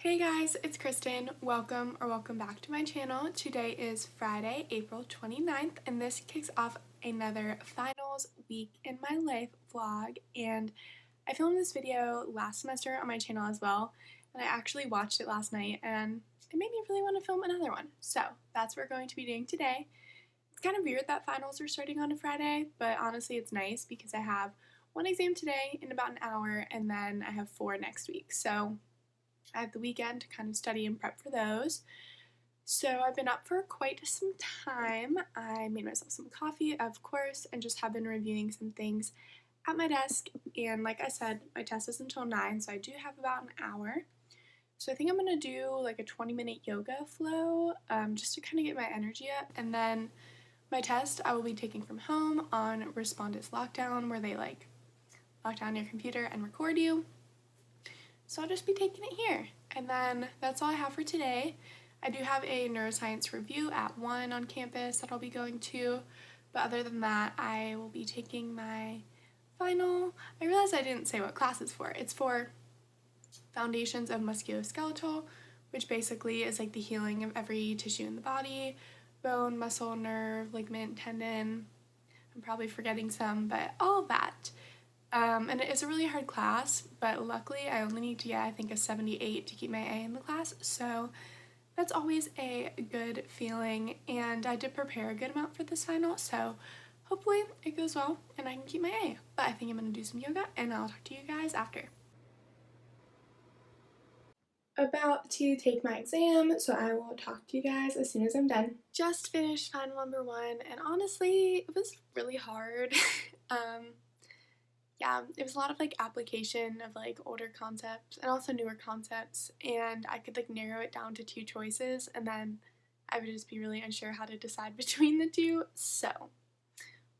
Hey guys, it's Kristen. Welcome back to my channel. Today is Friday, April 29th, and this kicks off another finals week in my life vlog. And I filmed this video last semester on my channel as well, and I actually watched it last night and it made me really want to film another one. So that's what we're going to be doing today. It's kind of weird that finals are starting on a Friday, but honestly it's nice because I have one exam today in about an hour and then I have 4 next week. So I have the weekend to kind of study and prep for those. So I've been up for quite some time. I made myself some coffee, of course, and just have been reviewing some things at my desk. And like I said, my test is until 9, so I do have about an hour. So I think I'm going to do like a 20-minute yoga flow just to kind of get my energy up. And then my test I will be taking from home on Respondus Lockdown, where they like lock down your computer and record you. So I'll just be taking it here. And then that's all I have for today. I do have a neuroscience review at 1 on campus that I'll be going to. But other than that, I will be taking my final. I realized I didn't say what class it's for. It's for Foundations of Musculoskeletal, which basically is like the healing of every tissue in the body. Bone, muscle, nerve, ligament, tendon. I'm probably forgetting some, but all of that. And it is a really hard class, but luckily I only need to get, I think, a 78 to keep my A in the class, so that's always a good feeling, and I did prepare a good amount for this final, so hopefully it goes well and I can keep my A. But I think I'm going to do some yoga, and I'll talk to you guys after. About to take my exam, so I will talk to you guys as soon as I'm done. Just finished final number 1, and honestly, it was really hard. Yeah, it was a lot of like application of like older concepts and also newer concepts, and I could like narrow it down to 2 choices and then I would just be really unsure how to decide between the 2. So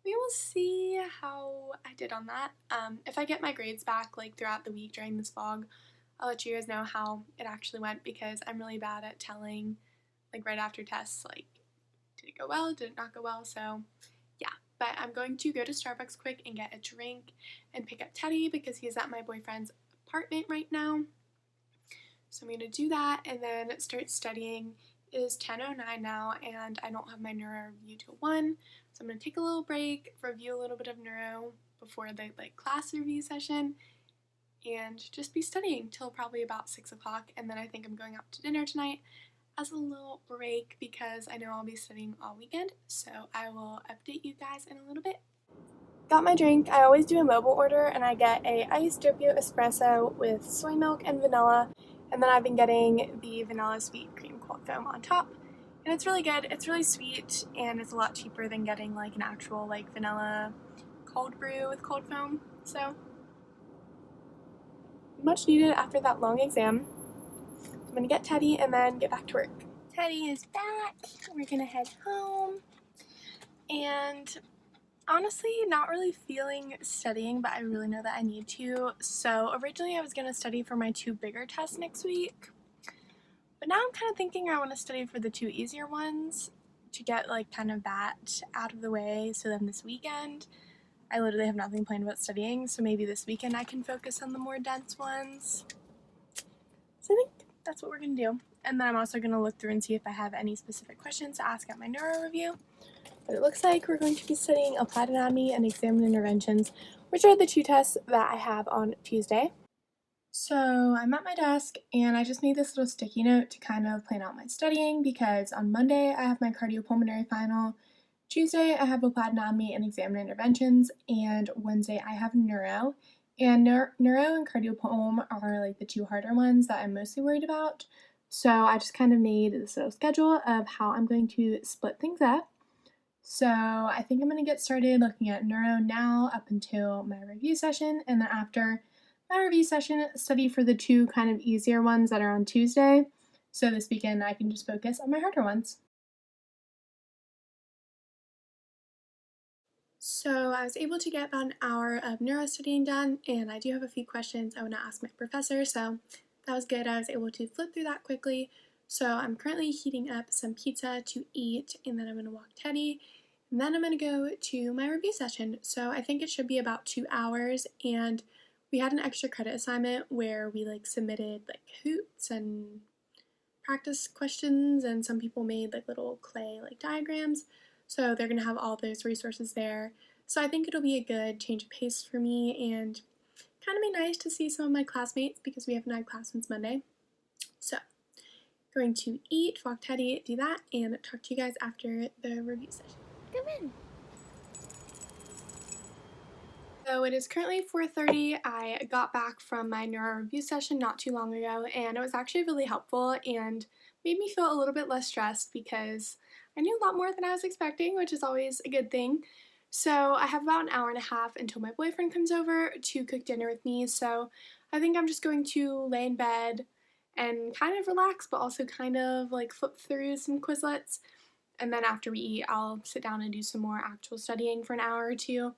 we will see how I did on that. If I get my grades back like throughout the week during this vlog, I'll let you guys know how it actually went, because I'm really bad at telling like right after tests like did it go well, did it not go well. So yeah, but I'm going to go to Starbucks quick and get a drink and pick up Teddy because he's at my boyfriend's apartment right now. So I'm going to do that and then start studying. It is 10:09 now and I don't have my neuro review till 1, so I'm going to take a little break, review a little bit of neuro before the like class review session, and just be studying till probably about 6 o'clock, and then I think I'm going out to dinner tonight as a little break because I know I'll be studying all weekend, so I will update you guys in a little bit. Got my drink. I always do a mobile order and I get a iced doppio espresso with soy milk and vanilla, and then I've been getting the vanilla sweet cream cold foam on top, and it's really good. It's really sweet and it's a lot cheaper than getting like an actual like vanilla cold brew with cold foam, so much needed after that long exam. I'm gonna get Teddy and then get back to work. Teddy is back. We're gonna head home. And honestly, not really feeling studying, but I really know that I need to. So originally I was gonna study for my 2 bigger tests next week, but now I'm kind of thinking I want to study for the 2 easier ones to get like kind of that out of the way, so then this weekend I literally have nothing planned about studying, so maybe this weekend I can focus on the more dense ones. So I think that's what we're going to do. And then I'm also going to look through and see if I have any specific questions to ask at my neuro review. But it looks like we're going to be studying applied anatomy and exam interventions, which are the 2 tests that I have on Tuesday. So I'm at my desk and I just made this little sticky note to kind of plan out my studying, because on Monday I have my cardiopulmonary final, Tuesday I have applied anatomy and exam interventions, and Wednesday I have neuro. And neuro and cardiopulm are like the 2 harder ones that I'm mostly worried about. So I just kind of made this little schedule of how I'm going to split things up. So I think I'm going to get started looking at neuro now up until my review session, and then after my review session, study for the 2 kind of easier ones that are on Tuesday. So this weekend I can just focus on my harder ones. So I was able to get about an hour of neuro studying done, and I do have a few questions I want to ask my professor, so that was good. I was able to flip through that quickly. So I'm currently heating up some pizza to eat, and then I'm going to walk Teddy, and then I'm going to go to my review session. So I think it should be about 2 hours, and we had an extra credit assignment where we like submitted like hoots and practice questions, and some people made like little clay like diagrams. So they're gonna have all those resources there. So I think it'll be a good change of pace for me and kind of be nice to see some of my classmates because we haven't had class since Monday. So going to eat, walk Teddy, do that, and talk to you guys after the review session. Come in. So it is currently 4:30. I got back from my neuro review session not too long ago, and it was actually really helpful and made me feel a little bit less stressed because I knew a lot more than I was expecting, which is always a good thing. So I have about an hour and a half until my boyfriend comes over to cook dinner with me, so I think I'm just going to lay in bed and kind of relax, but also kind of like flip through some Quizlets. And then after we eat, I'll sit down and do some more actual studying for an hour or two.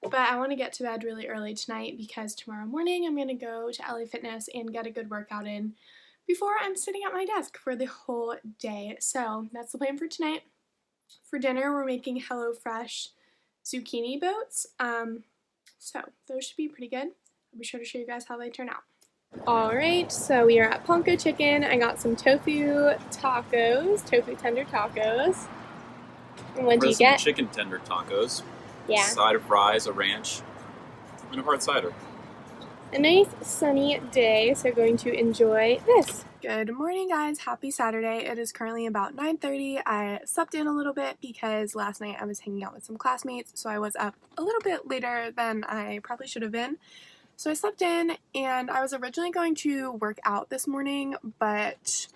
But I want to get to bed really early tonight because tomorrow morning I'm going to go to LA Fitness and get a good workout in before I'm sitting at my desk for the whole day. So that's the plan for tonight. For dinner, we're making HelloFresh zucchini boats. So those should be pretty good. I'll be sure to show you guys how they turn out. Alright, so we are at Ponko Chicken. I got some tofu tacos, tofu tender tacos. And what did you get? Chicken tender tacos. Yeah. Side of fries, a ranch, and a hard cider. A nice sunny day, so going to enjoy this. Good morning, guys. Happy Saturday. It is currently about 9:30. I slept in a little bit because last night I was hanging out with some classmates, so I was up a little bit later than I probably should have been. So I slept in, and I was originally going to work out this morning, but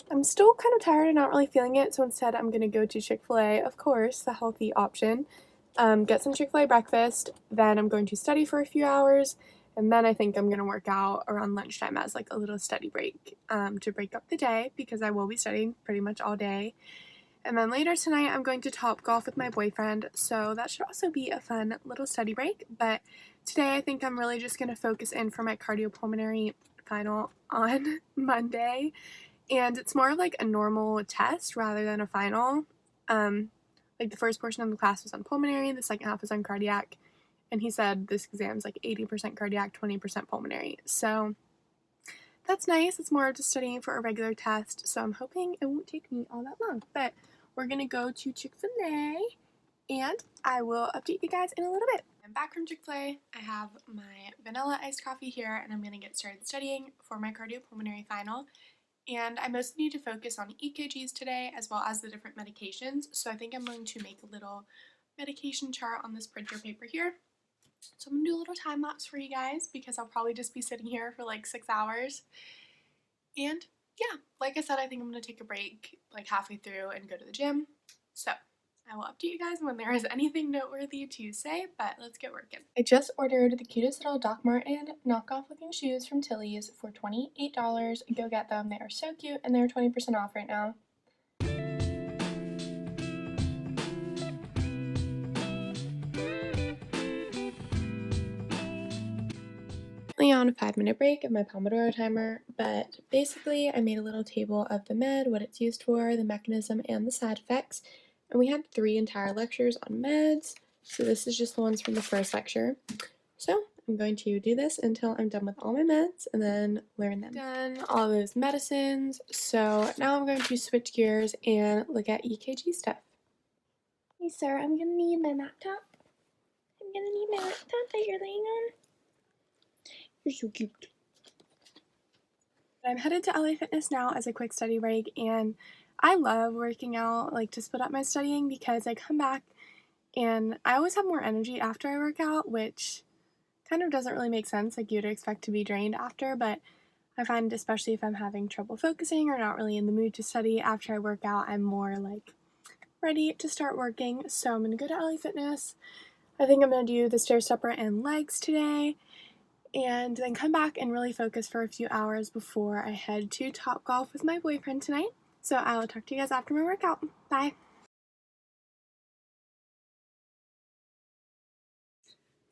I'm still kind of tired and not really feeling it, so instead I'm going to go to Chick-fil-A, of course, the healthy option. Get some Chick-fil-A breakfast, then I'm going to study for a few hours, and then I think I'm going to work out around lunchtime as like a little study break to break up the day because I will be studying pretty much all day. And then later tonight I'm going to Topgolf with my boyfriend, so that should also be a fun little study break. But today I think I'm really just going to focus in for my cardiopulmonary final on Monday, and it's more of like a normal test rather than a final. Like the first portion of the class was on pulmonary, the second half was on cardiac, and he said this exam is like 80% cardiac, 20% pulmonary. So that's nice. It's more of just studying for a regular test, so I'm hoping it won't take me all that long. But we're gonna go to Chick-fil-A, and I will update you guys in a little bit. I'm back from Chick-fil-A. I have my vanilla iced coffee here, and I'm gonna get started studying for my cardiopulmonary final. And I mostly need to focus on EKGs today as well as the different medications, so I think I'm going to make a little medication chart on this printer paper here. So I'm going to do a little time lapse for you guys because I'll probably just be sitting here for like 6 hours. And yeah, like I said, I think I'm going to take a break like halfway through and go to the gym. So I will update you guys when there is anything noteworthy to say, but let's get working. I just ordered the cutest little Doc Marten knockoff looking shoes from Tilly's for $28. Go get them. They are so cute and they're 20% off right now. On a 5-minute break of my Pomodoro timer, but basically I made a little table of the med, what it's used for, the mechanism, and the side effects. And we had 3 entire lectures on meds, so this is just the ones from the first lecture. So I'm going to do this until I'm done with all my meds and then learn them. Done all those medicines, so now I'm going to switch gears and look at EKG stuff. Hey sir, I'm gonna need my laptop. I'm gonna need my laptop that you're laying on. You're so cute. I'm headed to LA Fitness now as a quick study break, and I love working out, like to split up my studying because I come back and I always have more energy after I work out, which kind of doesn't really make sense. Like you'd expect to be drained after, but I find especially if I'm having trouble focusing or not really in the mood to study after I work out, I'm more like ready to start working. So I'm gonna go to LA Fitness. I think I'm gonna do the stair stepper and legs today, and then come back and really focus for a few hours before I head to Topgolf with my boyfriend tonight. So I will talk to you guys after my workout. Bye!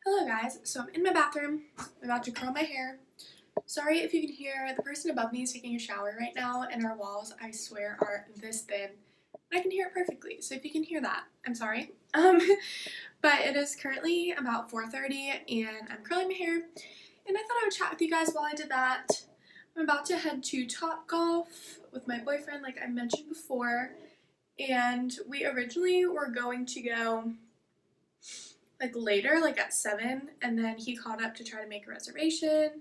Hello guys, so I'm in my bathroom. I'm about to curl my hair. Sorry if you can hear, the person above me is taking a shower right now, and our walls, I swear, are this thin. I can hear it perfectly, so if you can hear that, I'm sorry. But it is currently about 4:30 and I'm curling my hair. and I thought I would chat with you guys while I did that. I'm about to head to Topgolf with my boyfriend, like I mentioned before, and we originally were going to go like later, like at 7, and then he called up to try to make a reservation,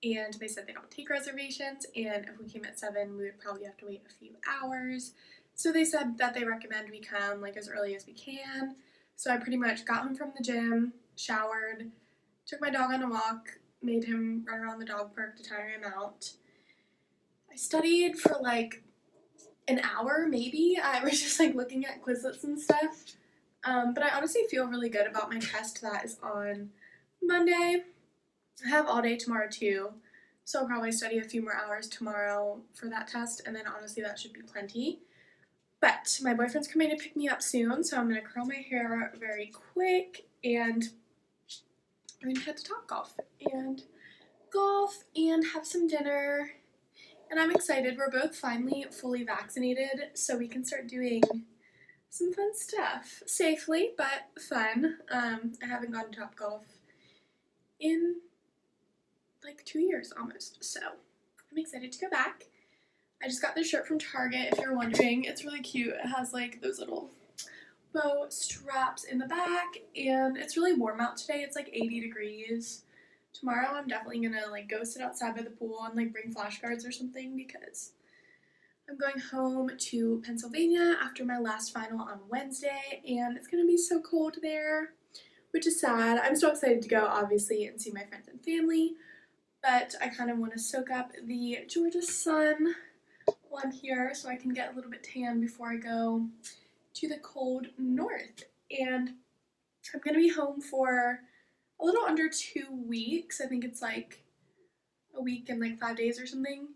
and they said they don't take reservations, and if we came at 7, we would probably have to wait a few hours. So they said that they recommend we come like as early as we can. So I pretty much got home from the gym, showered, took my dog on a walk, made him run around the dog park to tire him out. I studied for like an hour maybe. I was just like looking at Quizlets and stuff. But I honestly feel really good about my test that is on Monday. I have all day tomorrow too, so I'll probably study a few more hours tomorrow for that test, and then honestly that should be plenty. But my boyfriend's coming to pick me up soon, so I'm going to curl my hair very quick, and I'm going to head to Topgolf and golf and have some dinner. And I'm excited. We're both finally fully vaccinated, so we can start doing some fun stuff. Safely, but fun. I haven't gone to Topgolf in like 2 years almost, so I'm excited to go back. I just got this shirt from Target, if you're wondering. It's really cute. It has like those little bow straps in the back, and it's really warm out today. It's like 80 degrees. Tomorrow I'm definitely gonna like go sit outside by the pool and like bring flashcards or something, because I'm going home to Pennsylvania after my last final on Wednesday, and it's gonna be so cold there, which is sad. I'm so excited to go, obviously, and see my friends and family, but I kind of want to soak up the Georgia sun while I'm here so I can get a little bit tan before I go to the cold north. And I'm going to be home for a little under 2 weeks. I think it's like a week and like 5 days or something.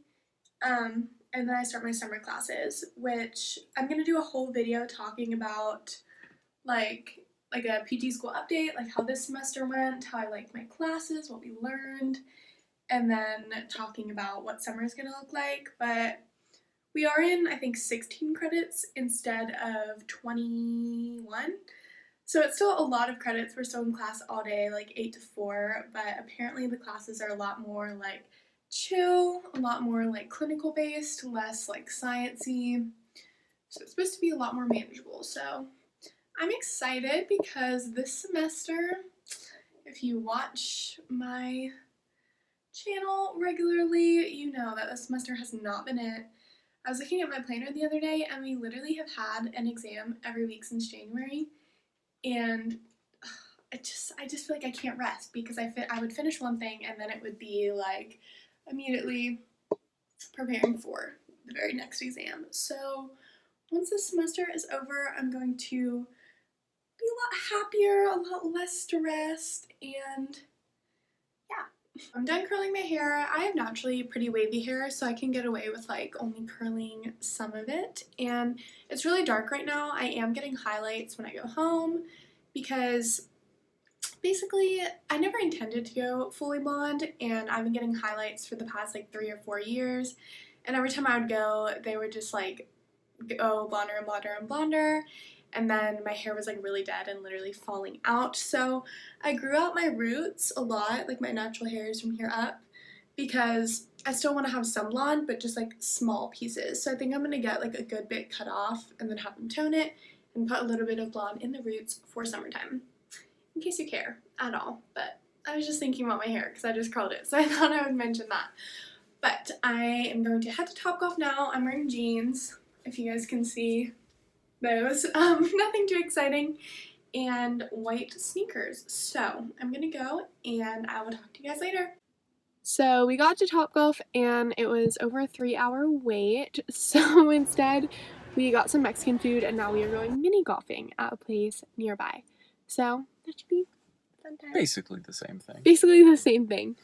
And then I start my summer classes, which I'm going to do a whole video talking about like a PT school update, like how this semester went, how I liked my classes, what we learned, and then talking about what summer is going to look like. But we are in, I think, 16 credits instead of 21. So it's still a lot of credits. We're still in class all day, like 8 to 4, but apparently the classes are a lot more like chill, a lot more like clinical based, less like science-y. So it's supposed to be a lot more manageable. So I'm excited because this semester, if you watch my channel regularly, you know that this semester has not been it. I was looking at my planner the other day, and we literally have had an exam every week since January, and I just feel like I can't rest, because I would finish one thing and then it would be like immediately preparing for the very next exam. So once this semester is over, I'm going to be a lot happier, a lot less stressed, and yeah. I'm done curling my hair. I have naturally pretty wavy hair, so I can get away with like only curling some of it, and it's really dark right now. I am getting highlights when I go home, because basically I never intended to go fully blonde, and I've been getting highlights for the past like 3 or 4 years, and every time I would go, they would just like go blonder and blonder and blonder, and then my hair was like really dead and literally falling out. So I grew out my roots a lot, like my natural hairs from here up, because I still want to have some blonde, but just like small pieces. So I think I'm going to get like a good bit cut off and then have them tone it and put a little bit of blonde in the roots for summertime, in case you care at all. But I was just thinking about my hair because I just curled it, so I thought I would mention that. But I am going to head to Topgolf now. I'm wearing jeans, if you guys can see those. Nothing too exciting, and white sneakers. So I'm gonna go, and I will talk to you guys later. So we got to Topgolf, and it was over a 3-hour wait. So instead, we got some Mexican food, and now we are going mini golfing at a place nearby. So that should be a fun time. Basically the same thing. Basically the same thing.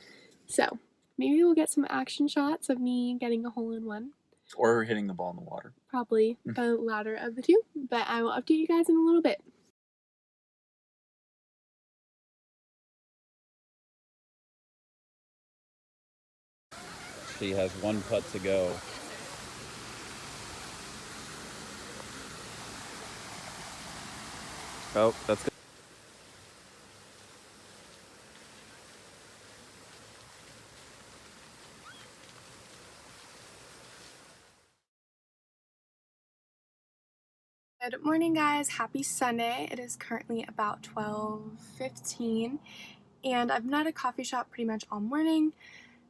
So maybe we'll get some action shots of me getting a hole-in-one. Or hitting the ball in the water. Probably the latter of the two, but I will update you guys in a little bit. She has one putt to go. Oh, that's good. Good morning, guys. Happy Sunday. It is currently about 12:15, and I've been at a coffee shop pretty much all morning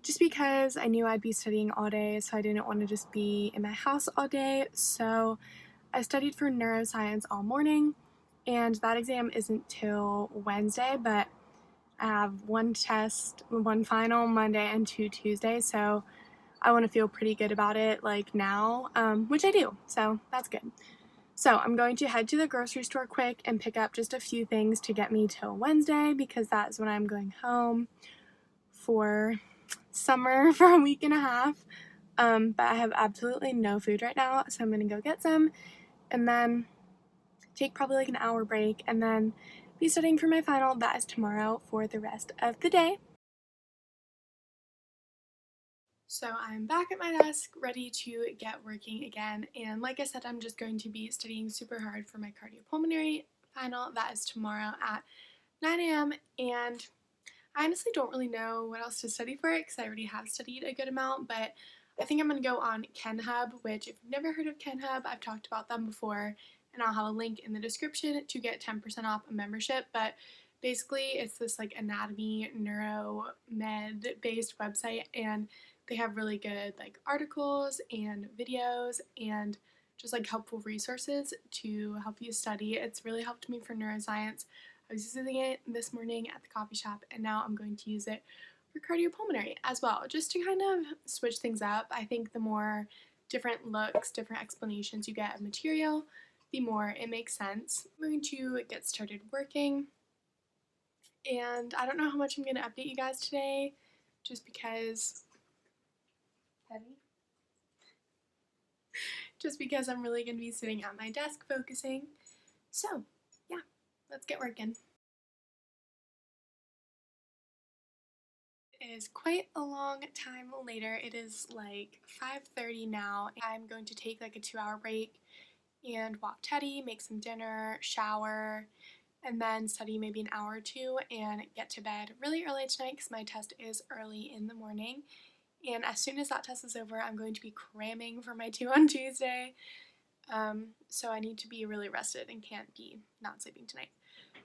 just because I knew I'd be studying all day, so I didn't want to just be in my house all day. So I studied for neuroscience all morning, and that exam isn't till Wednesday, but I have one test, one final Monday and 2 Tuesdays, so I want to feel pretty good about it like now, which I do, so that's good. So I'm going to head to the grocery store quick and pick up just a few things to get me till Wednesday because that's when I'm going home for summer for a week and a half. But I have absolutely no food right now, so I'm going to go get some and then take probably like an hour break and then be studying for my final. That is tomorrow for the rest of the day. So I'm back at my desk, ready to get working again, and like I said, I'm just going to be studying super hard for my cardiopulmonary final. That is tomorrow at 9 a.m., and I honestly don't really know what else to study for it because I already have studied a good amount, but I think I'm going to go on KenHub, which if you've never heard of KenHub, I've talked about them before, and I'll have a link in the description to get 10% off a membership, but basically it's this like anatomy, neuro, med based website, and they have really good like articles and videos and just like helpful resources to help you study. It's really helped me for neuroscience. I was using it this morning at the coffee shop, and now I'm going to use it for cardiopulmonary as well, just to kind of switch things up. I think the more different looks, different explanations you get of material, the more it makes sense. I'm going to get started working, and I don't know how much I'm going to update you guys today, just because I'm really going to be sitting at my desk focusing. So, yeah, let's get working. It is quite a long time later. It is like 5:30 now. I'm going to take like a 2-hour break and walk Teddy, make some dinner, shower, and then study maybe an hour or two and get to bed really early tonight because my test is early in the morning. And as soon as that test is over, I'm going to be cramming for my 2 on Tuesday. So I need to be really rested and can't be not sleeping tonight.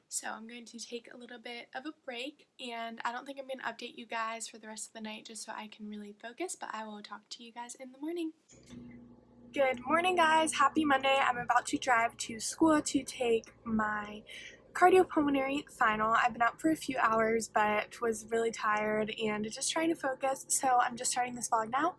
So I'm going to take a little bit of a break, and I don't think I'm going to update you guys for the rest of the night just so I can really focus, but I will talk to you guys in the morning. Good morning, guys. Happy Monday. I'm about to drive to school to take my cardiopulmonary final. I've been up for a few hours but was really tired and just trying to focus, so I'm just starting this vlog now.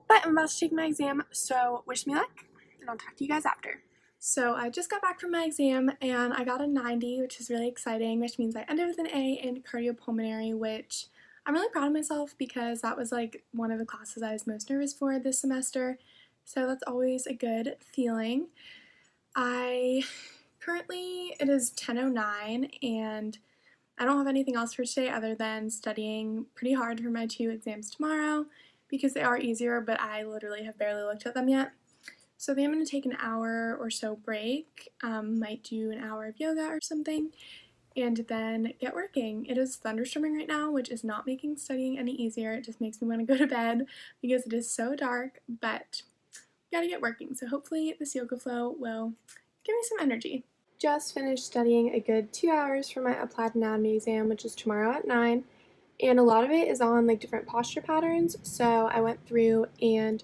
But I'm about to take my exam, so wish me luck, and I'll talk to you guys after. So I just got back from my exam and I got a 90, which is really exciting, which means I ended with an A in cardiopulmonary, which I'm really proud of myself because that was like one of the classes I was most nervous for this semester. So that's always a good feeling. It is 10:09 and I don't have anything else for today other than studying pretty hard for my 2 exams tomorrow because they are easier, but I literally have barely looked at them yet. So I think I'm going to take an hour or so break, might do an hour of yoga or something, and then get working. It is thunderstorming right now, which is not making studying any easier. It just makes me want to go to bed because it is so dark, but gotta get working. So hopefully this yoga flow will give me some energy. Just finished studying a good 2 hours for my applied anatomy exam, which is tomorrow at 9, and a lot of it is on like different posture patterns. So I went through and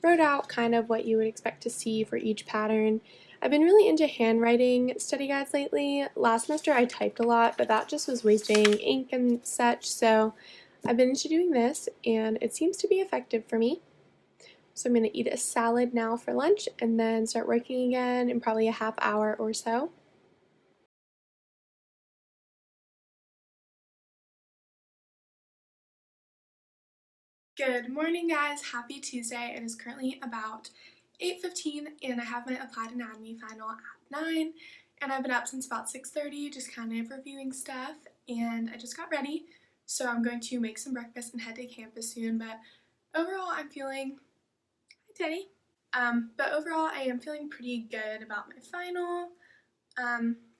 wrote out kind of what you would expect to see for each pattern. I've been really into handwriting study guides lately. Last semester I typed a lot, but that just was wasting ink and such, so I've been into doing this, and it seems to be effective for me. So I'm going to eat a salad now for lunch and then start working again in probably a half hour or so. Good morning, guys. Happy Tuesday. It is currently about 8:15 and I have my applied anatomy final at 9, and I've been up since about 6:30 just kind of reviewing stuff, and I just got ready. So I'm going to make some breakfast and head to campus soon, but overall I'm feeling, hi Teddy. But overall I am feeling pretty good about my final.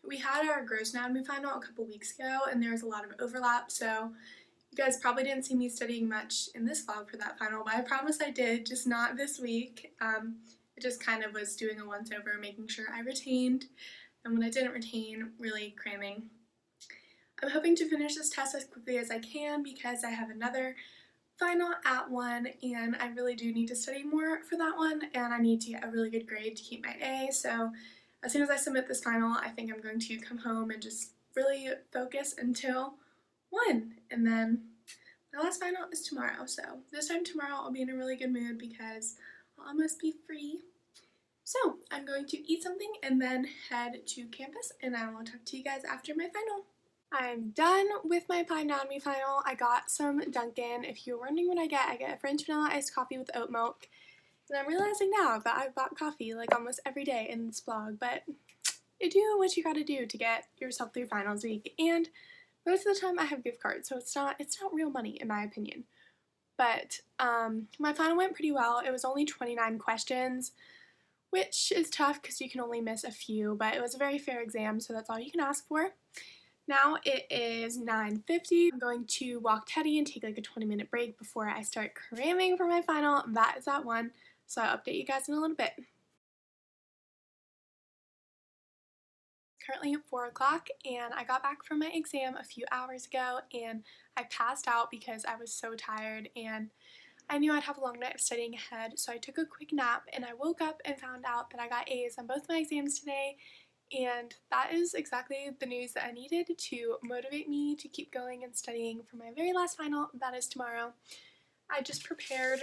We had our gross anatomy final a couple weeks ago and there was a lot of overlap, so you guys probably didn't see me studying much in this vlog for that final, but I promise I did, just not this week. It just kind of was doing a once over, making sure I retained, and when I didn't retain, really cramming. I'm hoping to finish this test as quickly as I can because I have another final at 1 and I really do need to study more for that one, and I need to get a really good grade to keep my A. So as soon as I submit this final, I think I'm going to come home and just really focus until 1, and then my last final is tomorrow. So this time tomorrow I'll be in a really good mood because I'll almost be free. So I'm going to eat something and then head to campus, and I will talk to you guys after my final. I'm done with my applied anatomy final. I got some Dunkin'. If you're wondering what I get a French vanilla iced coffee with oat milk. And I'm realizing now that I've bought coffee like almost every day in this vlog, but you do what you gotta do to get yourself through finals week. And most of the time I have gift cards, so it's not real money in my opinion. But my final went pretty well. It was only 29 questions, which is tough because you can only miss a few, but it was a very fair exam, so that's all you can ask for. Now it is 9:50. I'm going to walk Teddy and take like a 20-minute break before I start cramming for my final. That is at 1, so I'll update you guys in a little bit. Currently at 4 o'clock, and I got back from my exam a few hours ago and I passed out because I was so tired and I knew I'd have a long night of studying ahead, so I took a quick nap and I woke up and found out that I got A's on both my exams today, and that is exactly the news that I needed to motivate me to keep going and studying for my very last final. That is tomorrow. I just prepared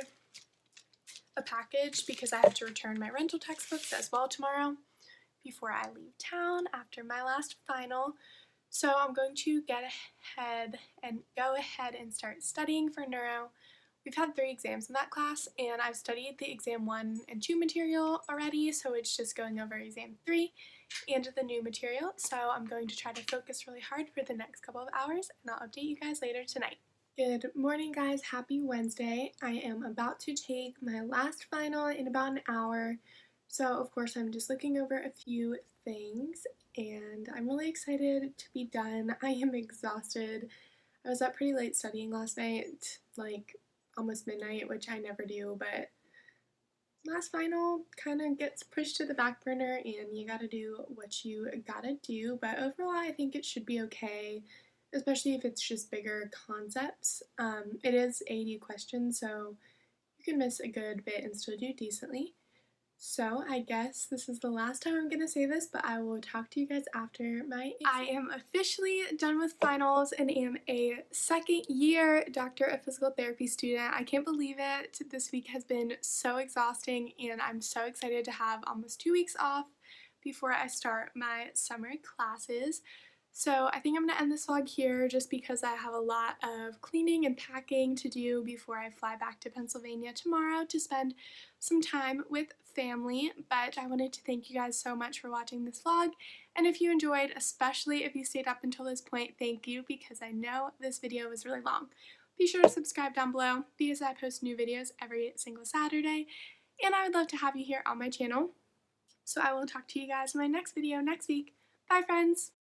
a package because I have to return my rental textbooks as well tomorrow before I leave town after my last final. So I'm going to get ahead and go ahead and start studying for neuro. We've had 3 exams in that class, and I've studied the exam 1 and 2 material already, so it's just going over exam 3 and the new material. So I'm going to try to focus really hard for the next couple of hours, and I'll update you guys later tonight. Good morning, guys. Happy Wednesday. I am about to take my last final in about an hour. So of course I'm just looking over a few things, and I'm really excited to be done. I am exhausted. I was up pretty late studying last night, like almost midnight, which I never do, but last final kind of gets pushed to the back burner and you gotta do what you gotta do. But overall I think it should be okay, especially if it's just bigger concepts. It is 80 questions, so you can miss a good bit and still do decently. So I guess this is the last time I'm going to say this, but I will talk to you guys after my exam. I am officially done with finals and am a second-year Doctorate of Physical Therapy student. I can't believe it. This week has been so exhausting, and I'm so excited to have almost 2 weeks off before I start my summer classes. So I think I'm going to end this vlog here just because I have a lot of cleaning and packing to do before I fly back to Pennsylvania tomorrow to spend some time with family. But I wanted to thank you guys so much for watching this vlog, and if you enjoyed, especially if you stayed up until this point, thank you, because I know this video was really long. Be sure to subscribe down below because I post new videos every single Saturday, and I would love to have you here on my channel. So I will talk to you guys in my next video next week. Bye, friends!